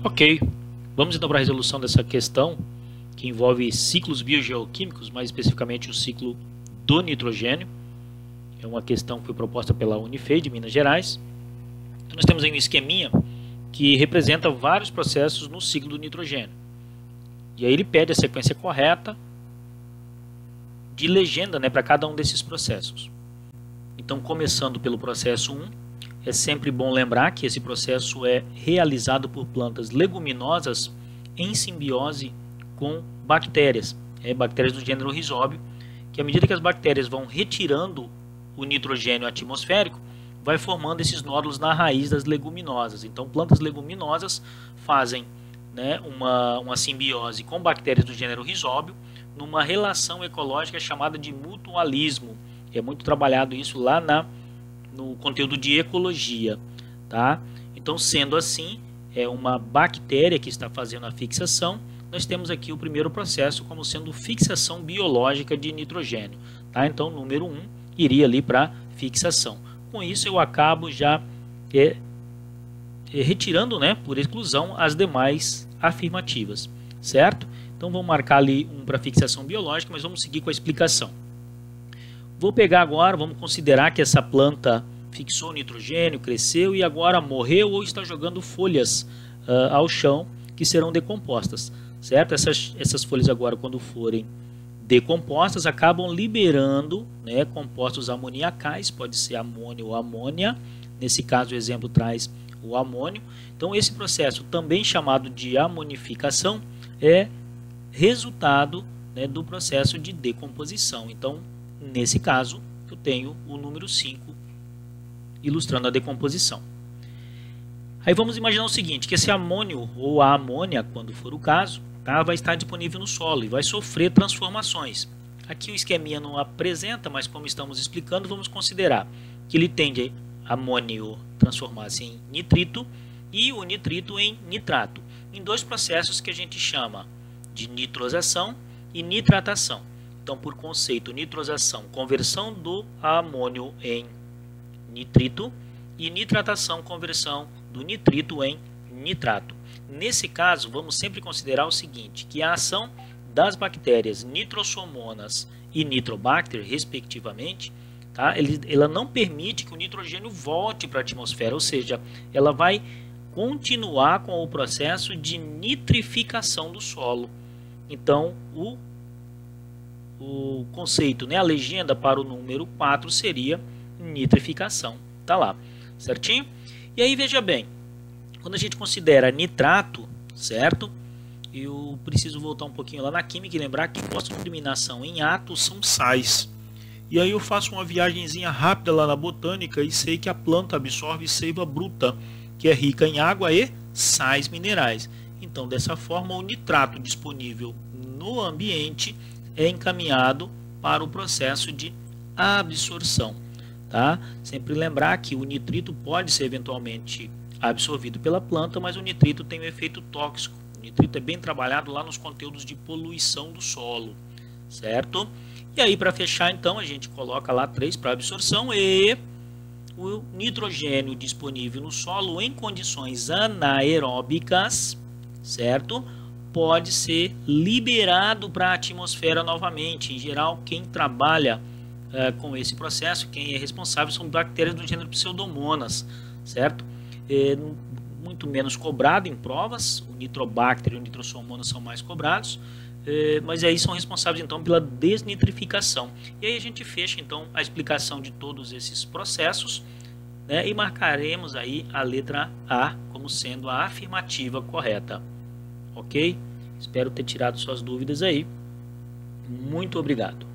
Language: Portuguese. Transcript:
Ok, vamos então para a resolução dessa questão que envolve ciclos biogeoquímicos, mais especificamente o ciclo do nitrogênio. É uma questão que foi proposta pela Unifei de Minas Gerais. Então nós temos aí um esqueminha que representa vários processos no ciclo do nitrogênio. E aí ele pede a sequência correta de legenda, para cada um desses processos. Então, começando pelo processo 1, é sempre bom lembrar que esse processo é realizado por plantas leguminosas em simbiose com bactérias, bactérias do gênero Rhizóbio, que à medida que as bactérias vão retirando o nitrogênio atmosférico, vai formando esses nódulos na raiz das leguminosas. Então, plantas leguminosas fazem uma simbiose com bactérias do gênero Rhizóbio numa relação ecológica chamada de mutualismo. É muito trabalhado isso lá no conteúdo de ecologia, tá? Então, sendo assim, é uma bactéria que está fazendo a fixação. Nós temos aqui o primeiro processo como sendo fixação biológica de nitrogênio, tá? Então, número 1 iria ali para fixação. Com isso, eu acabo já retirando, por exclusão, as demais afirmativas, certo? Então, vamos marcar ali um para fixação biológica, mas vamos seguir com a explicação. Vou pegar agora, vamos considerar que essa planta fixou nitrogênio, cresceu e agora morreu ou está jogando folhas ao chão que serão decompostas, certo? Essas folhas agora, quando forem decompostas, acabam liberando compostos amoniacais, pode ser amônio ou amônia. Nesse caso, o exemplo traz o amônio. Então, esse processo, também chamado de amonificação, é resultado do processo de decomposição. Então, nesse caso, eu tenho o número 5 ilustrando a decomposição. Aí vamos imaginar o seguinte, que esse amônio ou a amônia, quando for o caso, vai estar disponível no solo e vai sofrer transformações. Aqui o esqueminha não apresenta, mas como estamos explicando, vamos considerar que ele tende a amônio transformar-se em nitrito e o nitrito em nitrato, em dois processos que a gente chama de nitrosação e nitratação. Então, por conceito, nitrosação, conversão do amônio em nitrito, e nitratação, conversão do nitrito em nitrato. Nesse caso, vamos sempre considerar o seguinte, que a ação das bactérias nitrosomonas e nitrobacter, respectivamente, ela não permite que o nitrogênio volte para a atmosfera, ou seja, ela vai continuar com o processo de nitrificação do solo. Então, o conceito, a legenda para o número 4 seria nitrificação. Tá lá, certinho? E aí, veja bem, quando a gente considera nitrato, certo? Eu preciso voltar um pouquinho lá na química e lembrar que pós-discriminação em ato são sais. E aí eu faço uma viagenzinha rápida lá na botânica e sei que a planta absorve seiva bruta, que é rica em água e sais minerais. Então, dessa forma, o nitrato disponível no ambiente é encaminhado para o processo de absorção. Tá? Sempre lembrar que o nitrito pode ser eventualmente absorvido pela planta, mas o nitrito tem um efeito tóxico. O nitrito é bem trabalhado lá nos conteúdos de poluição do solo, certo? E aí, para fechar, então, a gente coloca lá 3 para absorção e o nitrogênio disponível no solo em condições anaeróbicas, certo? Pode ser liberado para a atmosfera novamente. Em geral, quem trabalha com esse processo, quem é responsável são bactérias do gênero Pseudomonas, certo? Muito menos cobrado em provas, o Nitrobacter e o Nitrosomonas são mais cobrados, mas aí são responsáveis então pela desnitrificação. E aí a gente fecha então a explicação de todos esses processos, e marcaremos aí a letra A como sendo a afirmativa correta. Ok? Espero ter tirado suas dúvidas aí. Muito obrigado.